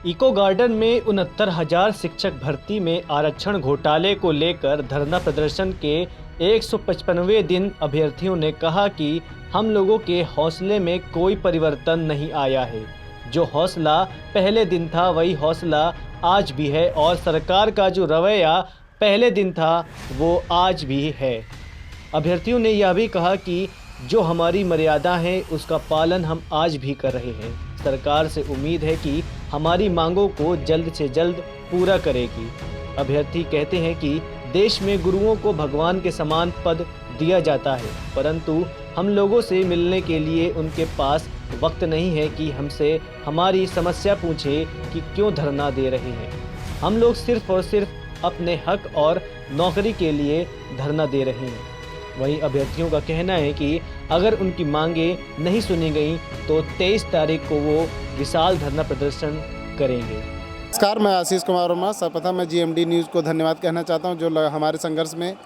Eco garden में 69,000 शिक्षक भर्ती में आरक्षण घोटाले को लेकर धरना प्रदर्शन के 155वें दिन अभ्यर्थियों ने कहा कि हम लोगों के हौसले में कोई परिवर्तन नहीं आया है। जो हौसला पहले दिन था वही हौसला आज भी है और सरकार का जो रवैया पहले दिन था वो आज भी है। अभ्यर्थियों ने यह भी कहा कि जो हमारी मर्यादा है उसका पालन हम आज भी कर रहे हैं। सरकार से उम्मीद है कि हमारी मांगों को जल्द से जल्द पूरा करेगी। अभ्यर्थी कहते हैं कि देश में गुरुओं को भगवान के समान पद दिया जाता है, परंतु हम लोगों से मिलने के लिए उनके पास वक्त नहीं है कि हमसे हमारी समस्या पूछे कि क्यों धरना दे रहे हैं। हम लोग सिर्फ और सिर्फ अपने हक और नौकरी के लिए धरना दे रहे हैं। वहीं अभ्यर्थियों का कहना है कि अगर उनकी मांगें नहीं सुनी गई तो 23 तारीख को वो विशाल धरना प्रदर्शन करेंगे। नमस्कार, मैं आशीष कुमार वर्मा। सर्वप्रथम मैं जीएमडी न्यूज़ को धन्यवाद कहना चाहता हूं, जो हमारे संघर्ष में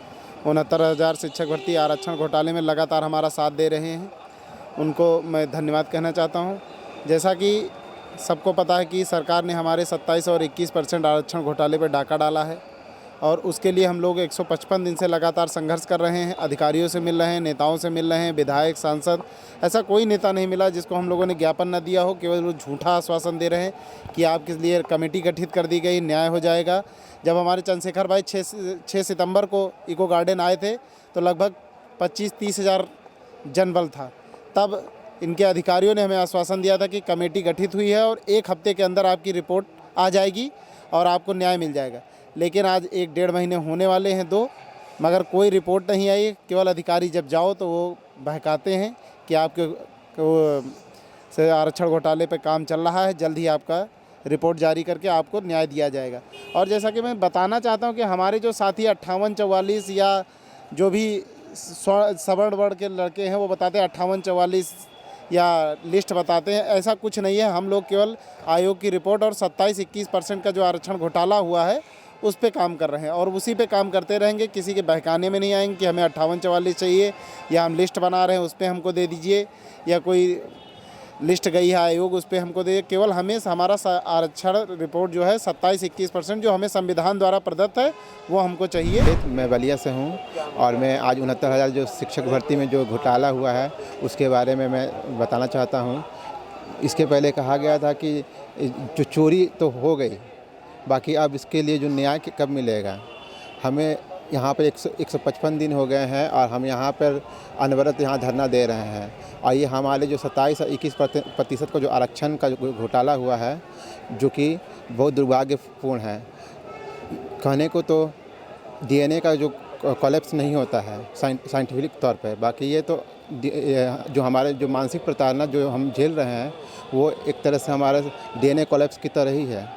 69,000 शिक्षक भर्ती आरक्षण घोटाले में लगातार हमारा साथ दे रहे हैं। उनको मैं धन्यवाद कहना चाहता हूं। जैसा कि सबको पता है कि सरकार ने हमारे 27 और 21% आरक्षण घोटाले पर डाका डाला है और उसके लिए हम लोग 155 दिन से लगातार संघर्ष कर रहे हैं। अधिकारियों से मिल रहे हैं, नेताओं से मिल रहे हैं, विधायक, सांसद, ऐसा कोई नेता नहीं मिला जिसको हम लोगों ने ज्ञापन न दिया हो। केवल वो झूठा आश्वासन दे रहे हैं कि आपके लिए कमेटी गठित कर दी गई, न्याय हो जाएगा। जब हमारे चंद्रशेखर भाई 6 सितंबर को इको गार्डन आए थे तो लगभग 25-30 हज़ार जनबल था। तब इनके अधिकारियों ने हमें आश्वासन दिया था कि कमेटी गठित हुई है और 1 हफ्ते के अंदर आपकी रिपोर्ट आ जाएगी और आपको न्याय मिल जाएगा। लेकिन आज 1-1.5 महीने होने वाले हैं, 2, मगर कोई रिपोर्ट नहीं आई। केवल अधिकारी जब जाओ तो वो बहकाते हैं कि आपके आरक्षण घोटाले पे काम चल रहा है, जल्द ही आपका रिपोर्ट जारी करके आपको न्याय दिया जाएगा। और जैसा कि मैं बताना चाहता हूं कि हमारे जो साथी 58-44 या जो भी सवर्ण वर्ण के लड़के हैं वो बताते हैं 58-44 या लिस्ट बताते हैं, ऐसा कुछ नहीं है। हम लोग केवल आयोग की रिपोर्ट और 27-21% का जो आरक्षण घोटाला हुआ है उस पे काम कर रहे हैं और उसी पे काम करते रहेंगे। किसी के बहकाने में नहीं आएंगे कि हमें 58-44 चाहिए या हम लिस्ट बना रहे हैं उस पे हमको दे दीजिए, या कोई लिस्ट गई है आयोग उस पे हमको दे। केवल हमें हमारा आरक्षण रिपोर्ट जो है 27-21% जो हमें संविधान द्वारा प्रदत्त है वो हमको चाहिए। मैं बलिया से हूँ और मैं आज 69,000 जो शिक्षक भर्ती में जो घोटाला हुआ है उसके बारे में मैं बताना चाहता हूँ। इसके पहले कहा गया था कि जो चोरी तो हो गई, बाकी अब इसके लिए जो न्याय कब मिलेगा। हमें यहाँ पर 155 दिन हो गए हैं और हम यहाँ पर अनवरत यहाँ धरना दे रहे हैं और ये हमारे जो 27 और 21% का जो आरक्षण का जो घोटाला हुआ है जो कि बहुत दुर्भाग्यपूर्ण है। कहने को तो डीएनए का जो कोलैप्स नहीं होता है साइंटिफिक तौर पे, बाकी ये तो जो हमारे जो मानसिक प्रताड़ना जो हम झेल रहे हैं वो एक तरह से हमारे डीएनए कोलैप्स की तरह ही है।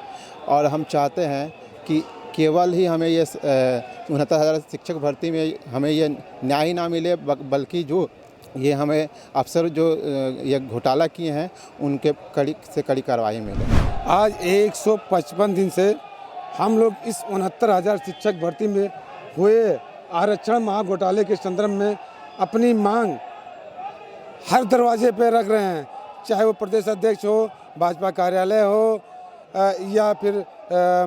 और हम चाहते हैं कि केवल ही हमें ये 69,000 शिक्षक भर्ती में हमें ये न्याय ही ना मिले, बल्कि जो ये हमें अफसर जो ये घोटाला किए हैं उनके कड़ी से कड़ी कार्रवाई मिले। आज 155 दिन से हम लोग इस 69,000 शिक्षक भर्ती में हुए आरक्षण महाघोटाले के संदर्भ में अपनी मांग हर दरवाजे पर रख रहे हैं, चाहे वो प्रदेश अध्यक्ष हो, भाजपा कार्यालय हो या फिर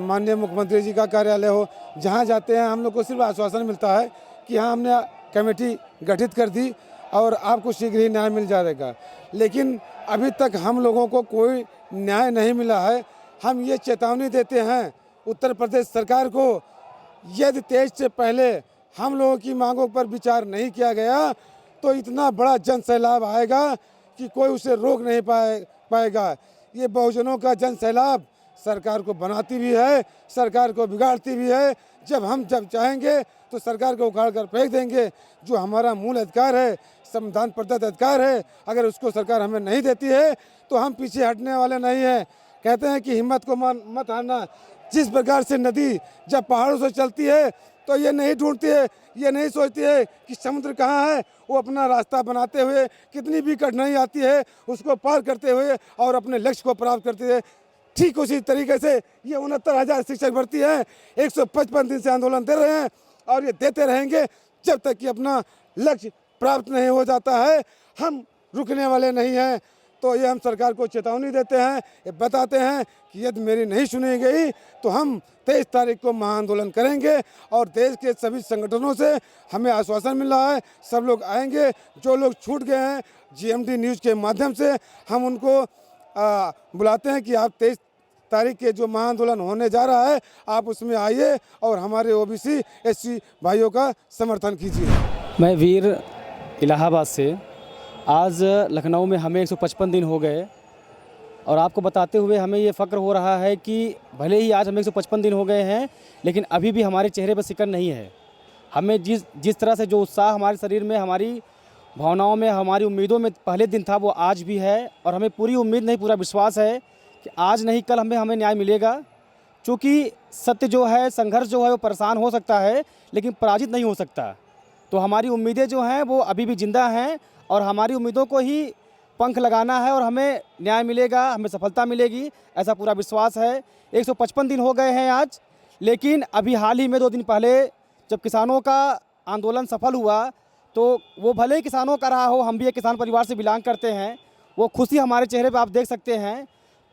माननीय मुख्यमंत्री जी का कार्यालय हो। जहाँ जाते हैं हम लोग को सिर्फ आश्वासन मिलता है कि हाँ हमने कमेटी गठित कर दी और आपको शीघ्र ही न्याय मिल जाएगा, लेकिन अभी तक हम लोगों को कोई न्याय नहीं मिला है। हम ये चेतावनी देते हैं उत्तर प्रदेश सरकार को, यदि 23 से पहले हम लोगों की मांगों पर विचार नहीं किया गया तो इतना बड़ा जन सैलाब आएगा कि कोई उसे रोक नहीं पाएगा। ये बहुजनों का जन सैलाब सरकार को बनाती भी है, सरकार को बिगाड़ती भी है। जब चाहेंगे तो सरकार को उखाड़ कर फेंक देंगे। जो हमारा मूल अधिकार है, संविधान प्रदत्त अधिकार है, अगर उसको सरकार हमें नहीं देती है तो हम पीछे हटने वाले नहीं हैं। कहते हैं कि हिम्मत को मत हारना। जिस प्रकार से नदी जब पहाड़ों से चलती है तो ये नहीं ढूंढती है, ये नहीं सोचती है कि समुद्र कहाँ है। वो अपना रास्ता बनाते हुए कितनी भी कठिनाई आती है उसको पार करते हुए और अपने लक्ष्य को प्राप्त करते हुए, ठीक उसी तरीके से ये 69,000 शिक्षक भर्ती हैं। 155 दिन से आंदोलन दे रहे हैं और ये देते रहेंगे जब तक कि अपना लक्ष्य प्राप्त नहीं हो जाता है। हम रुकने वाले नहीं हैं। तो ये हम सरकार को चेतावनी देते हैं, ये बताते हैं कि यदि मेरी नहीं सुनी गई तो हम 23 तारीख को महाआंदोलन करेंगे। और देश के सभी संगठनों से हमें आश्वासन मिल रहा है, सब लोग आएंगे। जो लोग छूट गए हैं GMD न्यूज़ के माध्यम से हम उनको बुलाते हैं कि आप 23 तारीख के जो महाआंदोलन होने जा रहा है आप उसमें आइए और हमारे OBC SC भाइयों का समर्थन कीजिए। मैं वीर इलाहाबाद से, आज लखनऊ में हमें 155 दिन हो गए और आपको बताते हुए हमें ये फ़क्र हो रहा है कि भले ही आज हमें 155 दिन हो गए हैं लेकिन अभी भी हमारे चेहरे पर सिकन नहीं है। हमें जिस तरह से जो उत्साह हमारे शरीर में, हमारी भावनाओं में, हमारी उम्मीदों में पहले दिन था वो आज भी है। और हमें पूरी उम्मीद नहीं, पूरा विश्वास है कि आज नहीं कल हमें न्याय मिलेगा। क्योंकि सत्य जो है, संघर्ष जो है वो परेशान हो सकता है लेकिन पराजित नहीं हो सकता। तो हमारी उम्मीदें जो हैं वो अभी भी ज़िंदा हैं और हमारी उम्मीदों को ही पंख लगाना है और हमें न्याय मिलेगा, हमें सफलता मिलेगी, ऐसा पूरा विश्वास है। 155 दिन हो गए हैं आज, लेकिन अभी हाल ही में 2 दिन पहले जब किसानों का आंदोलन सफल हुआ तो वो भले ही किसानों का रहा हो, हम भी एक किसान परिवार से बिलोंग करते हैं, वो खुशी हमारे चेहरे पर आप देख सकते हैं।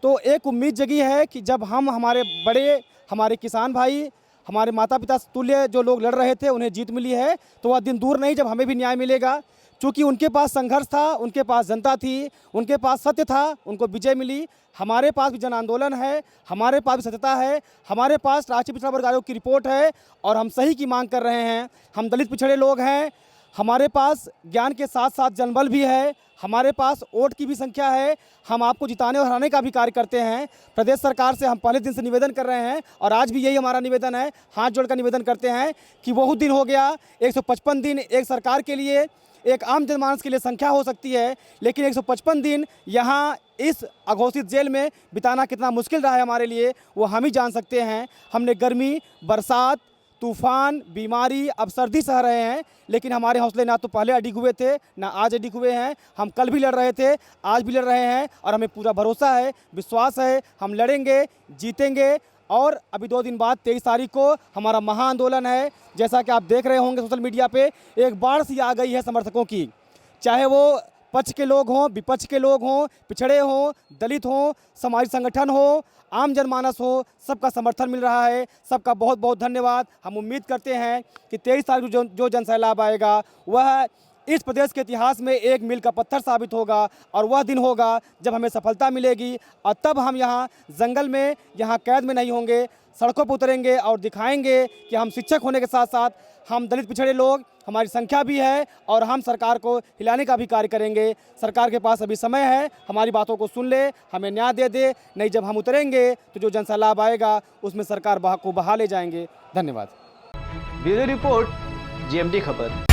तो एक उम्मीद जगी है कि जब हमारे बड़े, हमारे किसान भाई, हमारे माता पिता तुल्य जो लोग लड़ रहे थे उन्हें जीत मिली है, तो वह दिन दूर नहीं जब हमें भी न्याय मिलेगा। क्योंकि उनके पास संघर्ष था, उनके पास जनता थी, उनके पास सत्य था, उनको विजय मिली। हमारे पास भी जन आंदोलन है, हमारे पास भी सत्यता है, हमारे पास राष्ट्रीय पिछड़ा वर्ग आयोग की रिपोर्ट है और हम सही की मांग कर रहे हैं। हम दलित पिछड़े लोग हैं, हमारे पास ज्ञान के साथ साथ जनबल भी है, हमारे पास वोट की भी संख्या है, हम आपको जिताने और हराने का भी कार्य करते हैं। प्रदेश सरकार से हम पहले दिन से निवेदन कर रहे हैं और आज भी यही हमारा निवेदन है, हाथ जोड़कर निवेदन करते हैं कि बहुत दिन हो गया। 155 दिन एक सरकार के लिए, एक आम जनमानस के लिए संख्या हो सकती है, लेकिन 155 दिन यहाँ इस अघोषित जेल में बिताना कितना मुश्किल रहा है हमारे लिए वो हम ही जान सकते हैं। हमने गर्मी, बरसात, तूफान, बीमारी, अब सर्दी सह रहे हैं, लेकिन हमारे हौसले ना तो पहले अडिग हुए थे ना आज अडिग हुए हैं। हम कल भी लड़ रहे थे, आज भी लड़ रहे हैं और हमें पूरा भरोसा है, विश्वास है, हम लड़ेंगे, जीतेंगे। और अभी 2 दिन बाद 23 तारीख को हमारा महाआंदोलन है। जैसा कि आप देख रहे होंगे सोशल मीडिया पे एक बाढ़ सी आ गई है समर्थकों की, चाहे वो पक्ष के लोग हों, विपक्ष के लोग हों, पिछड़े हों, दलित हों, सामाजिक संगठन हो, आम जनमानस हो, सबका समर्थन मिल रहा है। सबका बहुत बहुत धन्यवाद। हम उम्मीद करते हैं कि 23 तारीख जो जनसैलाब आएगा वह इस प्रदेश के इतिहास में एक मील का पत्थर साबित होगा और वह दिन होगा जब हमें सफलता मिलेगी और तब हम यहाँ जंगल में, यहाँ कैद में नहीं होंगे, सड़कों पर उतरेंगे और दिखाएंगे कि हम शिक्षक होने के साथ साथ हम दलित पिछड़े लोग, हमारी संख्या भी है और हम सरकार को हिलाने का भी कार्य करेंगे। सरकार के पास अभी समय है, हमारी बातों को सुन ले, हमें न्याय दे दे, नहीं जब हम उतरेंगे तो जो जनसैलाब आएगा उसमें सरकार को बहा ले जाएंगे। धन्यवाद। ब्यूरो रिपोर्ट, GMD खबर।